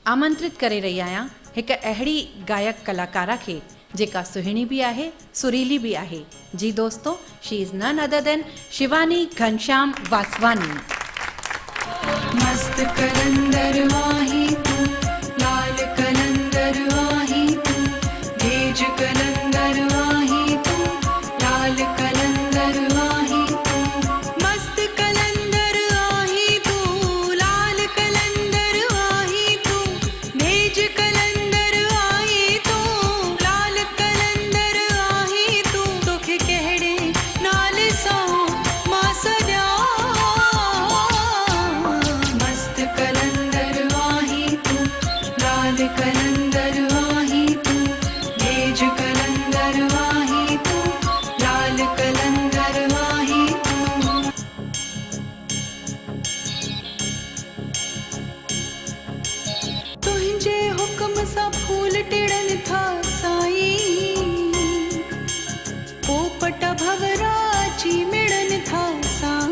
आमंत्रित करे रही आहियां हिकु अहिड़ी गायक कलाकारा खे जेका सुहिणी भी आहे, सुरीली भी आहे। जी दोस्तों, she is none other than Shivani Ghanshyam Vaswani. मस्त कलंदर वाही तू, लाल कलंदर वाही तू, भेज कलंदर वाही तू, लाल कलंदर वाही तू, मस्त कलंदर वाही तू, लाल कलंदर वाही तू, भेज कलंदर वाही तू, लाल कलंदर वाही तू, तोखे कहड़े नाल सां मां सॼा कलंदर वाही तू, लाल कलंदर वाही तू, भेज कलंदर वाही तू, लाल कलंदर वाही तू। तुंहिंजे हुक्म सां फूल टिड़न था साईं, पोपट भंवरा अची मिड़न था साईं,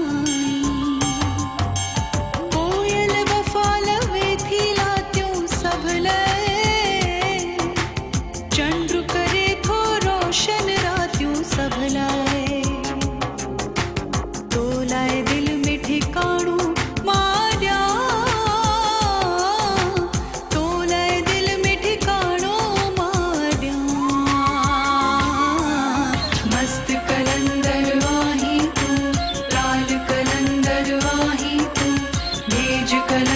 चंद्र करे थो रोशन रातियूं सभ लाइ, तो लाइ दिल में ठिकाणो मां ॾियां, तो लाइ दिल में ठिकाणो मां ॾियां। मस्त कलंदर वाही तू, लाल कलंदर वाही तू, भेज कलंदर